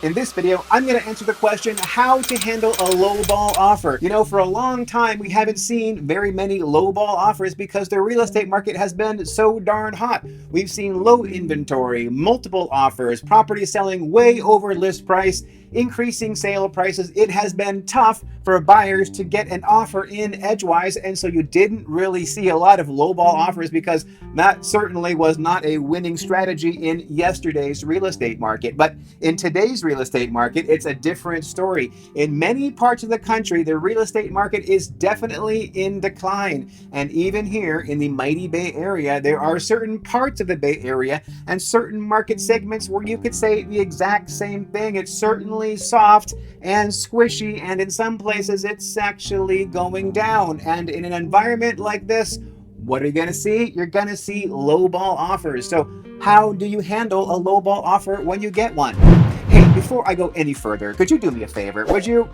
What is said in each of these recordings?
In this video, I'm going to answer the question how to handle a lowball offer. You know, for a long time, we haven't seen very many lowball offers because the real estate market has been so darn hot. We've seen low inventory, multiple offers, properties selling way over list price, increasing sale prices. It has been tough for buyers to get an offer in edgewise, and so you didn't really see a lot of lowball offers because that certainly was not a winning strategy in yesterday's real estate market. But in today's real estate market, it's a different story. In many parts of the country, the real estate market is definitely in decline. And even here in the mighty Bay Area, there are certain parts of the Bay Area and certain market segments where you could say the exact same thing. It's certainly soft and squishy, and in some places it's actually going down. And in an environment like this, what are you going to see? You're going to see lowball offers. So how do you handle a lowball offer when you get one? Hey, before I go any further, could you do me a favor? Would you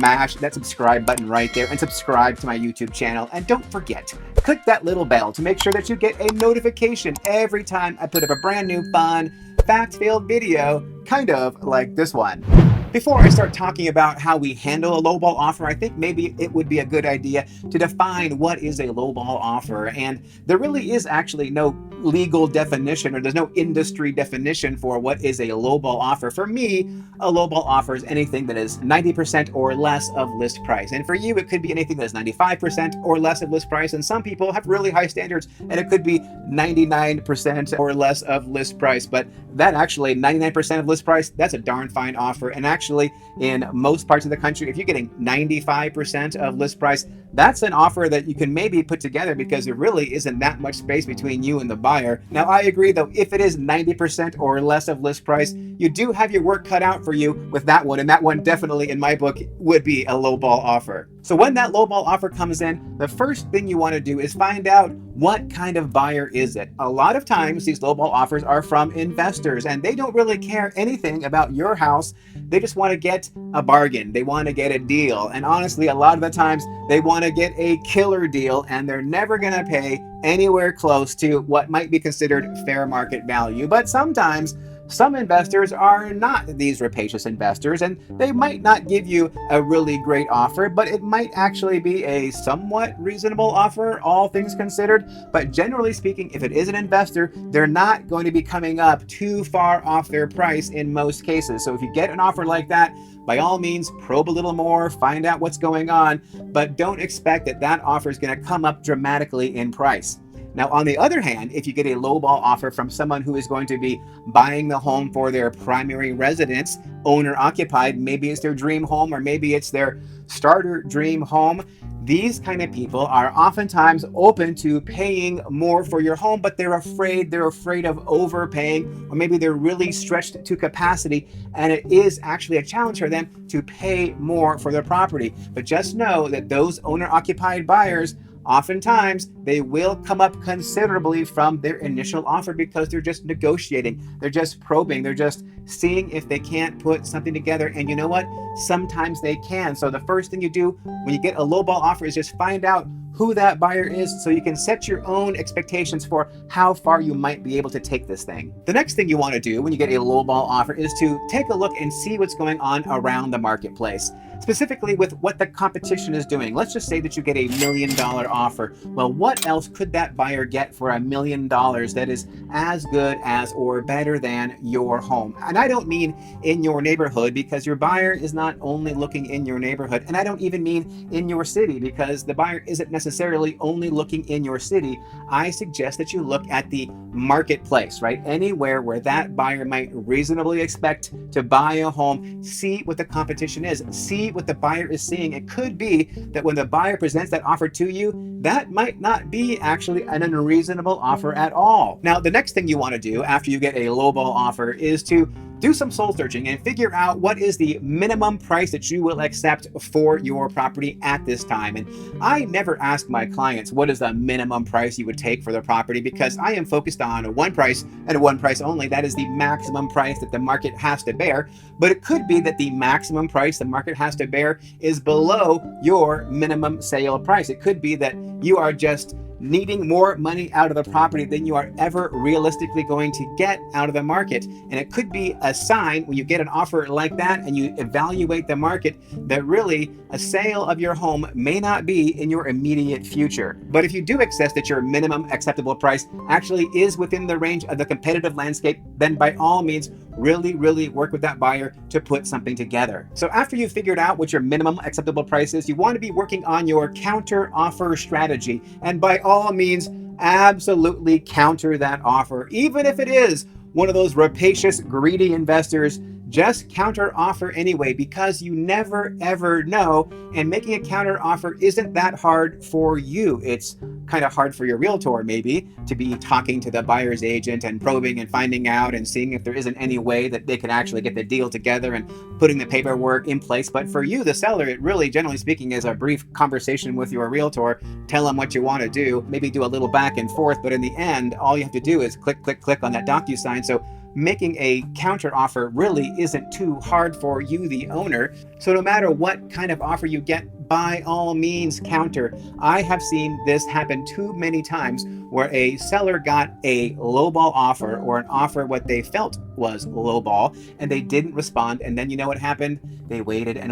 mash that subscribe button right there and subscribe to my YouTube channel? And don't forget, click that little bell to make sure that you get a notification every time I put up a brand new fun, fact-filled video, kind of like this one. Before I start talking about how we handle a lowball offer, I think maybe it would be a good idea to define what is a lowball offer. And there really is actually no legal definition, or there's no industry definition for what is a lowball offer. For me, a lowball offer is anything that is 90% or less of list price. And for you, it could be anything that is 95% or less of list price. And some people have really high standards, and it could be 99% or less of list price. But that actually, 99% of list price, that's a darn fine offer. And actually, in most parts of the country, if you're getting 95% of list price, that's an offer that you can maybe put together because there really isn't that much space between you and the buyer. Now, I agree though, if it is 90% or less of list price, you do have your work cut out for you with that one. And that one definitely, in my book, would be a lowball offer. So when that lowball offer comes in, the first thing you want to do is find out what kind of buyer is it. A lot of times these lowball offers are from investors, and they don't really care anything about your house. They just want to get a bargain. They want to get a deal. And honestly, a lot of the times they want to get a killer deal, and they're never going to pay anywhere close to what might be considered fair market value. But sometimes some investors are not these rapacious investors, and they might not give you a really great offer, but it might actually be a somewhat reasonable offer, all things considered. But generally speaking, if it is an investor, they're not going to be coming up too far off their price in most cases. So if you get an offer like that, by all means, probe a little more, find out what's going on, but don't expect that that offer is going to come up dramatically in price. Now, on the other hand, if you get a lowball offer from someone who is going to be buying the home for their primary residence, owner occupied, maybe it's their dream home or maybe it's their starter dream home, these kind of people are oftentimes open to paying more for your home, but they're afraid of overpaying, or maybe they're really stretched to capacity, and it is actually a challenge for them to pay more for their property. But just know that those owner-occupied buyers, oftentimes they will come up considerably from their initial offer because they're just negotiating, they're just probing, they're just seeing if they can't put something together. And you know what? Sometimes they can. So the first thing you do when you get a lowball offer is just find out who that buyer is so you can set your own expectations for how far you might be able to take this thing. The next thing you want to do when you get a lowball offer is to take a look and see what's going on around the marketplace, specifically with what the competition is doing. Let's just say that you get a $1 million offer. Well, what else could that buyer get for $1 million that is as good as or better than your home? And I don't mean in your neighborhood, because your buyer is not only looking in your neighborhood, and I don't even mean in your city, because the buyer isn't necessarily only looking in your city. I suggest that you look at the marketplace, right? Anywhere where that buyer might reasonably expect to buy a home, see what the competition is, see what the buyer is seeing. It could be that when the buyer presents that offer to you, that might not be actually an unreasonable offer at all. Now, the next thing you want to do after you get a lowball offer is to do some soul searching and figure out what is the minimum price that you will accept for your property at this time. And I never ask my clients what is the minimum price you would take for their property, because I am focused on one price and one price only. That is the maximum price that the market has to bear. But it could be that the maximum price the market has to bear is below your minimum sale price. It could be that you are just needing more money out of the property than you are ever realistically going to get out of the market. And it could be a sign when you get an offer like that and you evaluate the market that really a sale of your home may not be in your immediate future. But if you do assess that your minimum acceptable price actually is within the range of the competitive landscape, then by all means, really work with that buyer to put something together. So after you've figured out what your minimum acceptable price is, you want to be working on your counter offer strategy. And by all means, absolutely counter that offer. Even if it is one of those rapacious, greedy investors, just counter offer anyway, because you never ever know. And making a counter offer isn't that hard for you. It's kind of hard for your realtor maybe to be talking to the buyer's agent and probing and finding out and seeing if there isn't any way that they can actually get the deal together and putting the paperwork in place. But for you, the seller, it really, generally speaking, is a brief conversation with your realtor. Tell them what you want to do, maybe do a little back and forth, but in the end, all you have to do is click on that DocuSign. So making a counter offer really isn't too hard for you, the owner. So no matter what kind of offer you get, by all means counter. I have seen this happen too many times where a seller got a lowball offer or an offer what they felt was lowball and they didn't respond. And then you know what happened? They waited and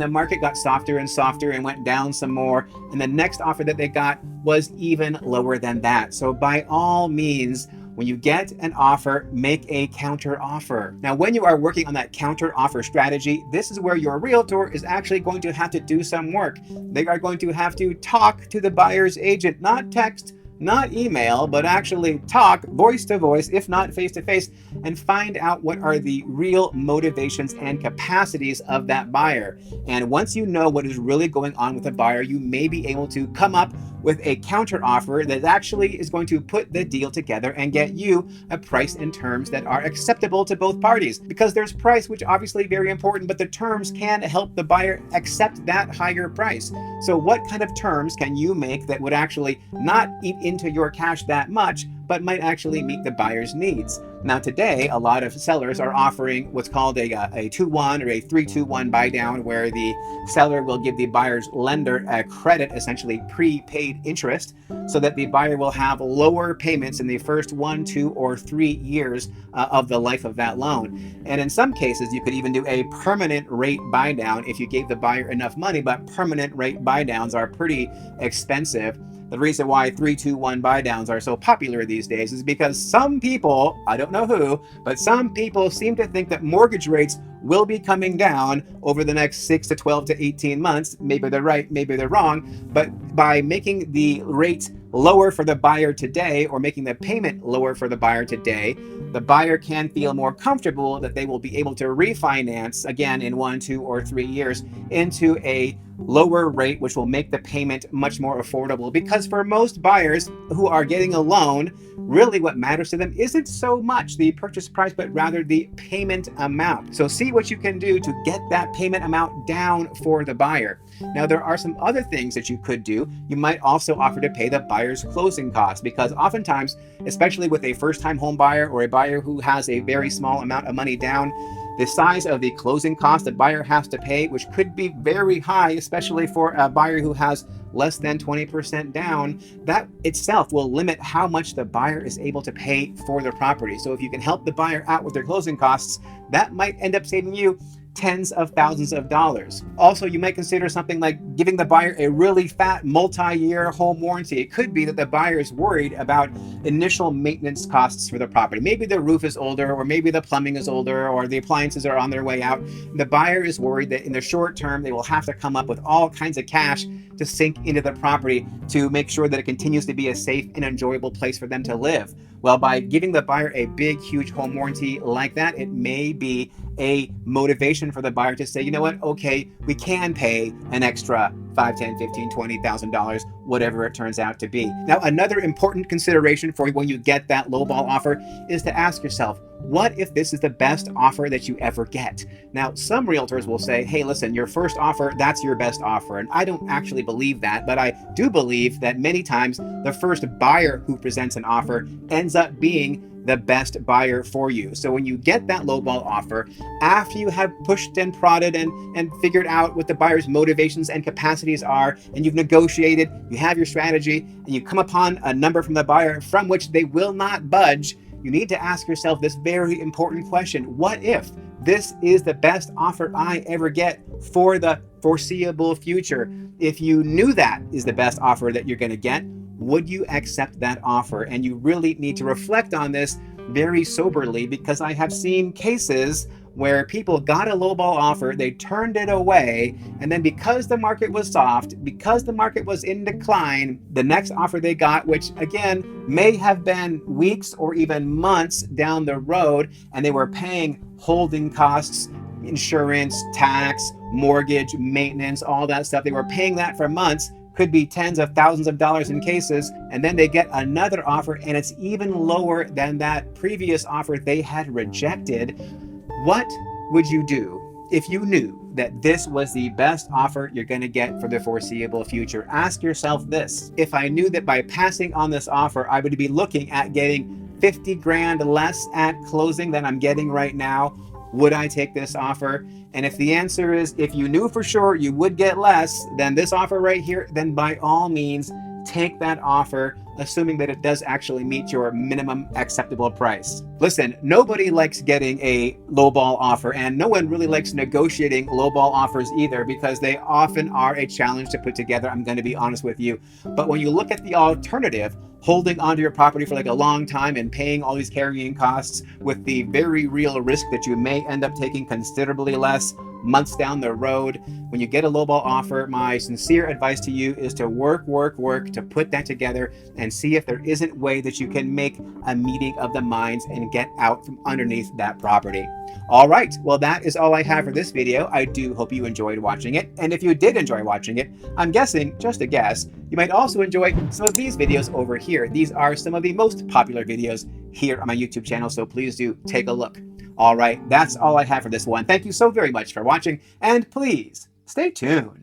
the market got softer and softer and went down some more. And the next offer that they got was even lower than that. So by all means, when you get an offer, make a counter offer. Now, when you are working on that counter offer strategy, this is where your realtor is actually going to have to do some work. They are going to have to talk to the buyer's agent, not text, not email, but actually talk voice to voice, if not face to face, and find out what are the real motivations and capacities of that buyer. And once you know what is really going on with the buyer, you may be able to come up with a counter offer that actually is going to put the deal together and get you a price and terms that are acceptable to both parties. Because there's price, which obviously very important, but the terms can help the buyer accept that higher price. So what kind of terms can you make that would actually not eat into your cash that much, but might actually meet the buyer's needs? Now today, a lot of sellers are offering what's called a 2-1 or a 3-2-1 buy down, where the seller will give the buyer's lender a credit, essentially prepaid interest, so that the buyer will have lower payments in the first 1, 2, or 3 years of the life of that loan. And in some cases, you could even do a permanent rate buy down if you gave the buyer enough money, but permanent rate buy downs are pretty expensive. The reason why 3-2-1 buy downs are so popular these days is because some people, I don't know who, but some people seem to think that mortgage rates will be coming down over the next 6 to 12 to 18 months. Maybe they're right, maybe they're wrong, but by making the rate lower for the buyer today or making the payment lower for the buyer today, the buyer can feel more comfortable that they will be able to refinance again in 1, 2, or 3 years into a lower rate, which will make the payment much more affordable. Because for most buyers who are getting a loan, really what matters to them isn't so much the purchase price, but rather the payment amount. So see what you can do to get that payment amount down for the buyer. Now, there are some other things that you could do. You might also offer to pay the buyer's closing costs, because oftentimes, especially with a first-time home buyer or a buyer who has a very small amount of money down, the size of the closing cost the buyer has to pay, which could be very high, especially for a buyer who has less than 20% down, that itself will limit how much the buyer is able to pay for their property. So if you can help the buyer out with their closing costs, that might end up saving you tens of thousands of dollars. Also, you might consider something like giving the buyer a really fat multi-year home warranty. It could be that the buyer is worried about initial maintenance costs for the property. Maybe the roof is older, or maybe the plumbing is older, or the appliances are on their way out. The buyer is worried that in the short term, they will have to come up with all kinds of cash to sink into the property to make sure that it continues to be a safe and enjoyable place for them to live. Well, by giving the buyer a big, huge home warranty like that, it may be a motivation for the buyer to say, you know what, okay, we can pay an extra $5, $10, $15, $20,000, whatever it turns out to be. Now, another important consideration for when you get that lowball offer is to ask yourself, what if this is the best offer that you ever get? Now, some realtors will say, hey, listen, your first offer, that's your best offer. And I don't actually believe that, but I do believe that many times the first buyer who presents an offer ends up being the best buyer for you. So when you get that lowball offer, after you have pushed and prodded and figured out what the buyer's motivations and capacities are, and you've negotiated, you have your strategy, and you come upon a number from the buyer from which they will not budge, you need to ask yourself this very important question: what if this is the best offer I ever get for the foreseeable future? If you knew that is the best offer that you're going to get, would you accept that offer? And you really need to reflect on this very soberly, because I have seen cases where people got a lowball offer, they turned it away, and then because the market was soft, because the market was in decline, the next offer they got, which again may have been weeks or even months down the road, and they were paying holding costs, insurance, tax, mortgage, maintenance, all that stuff. They were paying that for months, could be tens of thousands of dollars in cases, and then they get another offer and it's even lower than that previous offer they had rejected. What would you do if you knew that this was the best offer you're going to get for the foreseeable future? Ask yourself this: if I knew that by passing on this offer, I would be looking at getting 50 grand less at closing than I'm getting right now, would I take this offer? And if the answer is, if you knew for sure you would get less than this offer right here, then by all means, take that offer, assuming that it does actually meet your minimum acceptable price. Listen, nobody likes getting a lowball offer, and no one really likes negotiating lowball offers either, because they often are a challenge to put together. I'm going to be honest with you. But when you look at the alternative, holding onto your property for like a long time and paying all these carrying costs with the very real risk that you may end up taking considerably less months down the road, when you get a lowball offer, my sincere advice to you is to work to put that together and see if there isn't a way that you can make a meeting of the minds and get out from underneath that property. All right, well, that is all I have for this video. I do hope you enjoyed watching it. And if you did enjoy watching it, I'm guessing, just a guess, you might also enjoy some of these videos over here. These are some of the most popular videos here on my YouTube channel, so please do take a look. All right, that's all I have for this one. Thank you so very much for watching, and please stay tuned.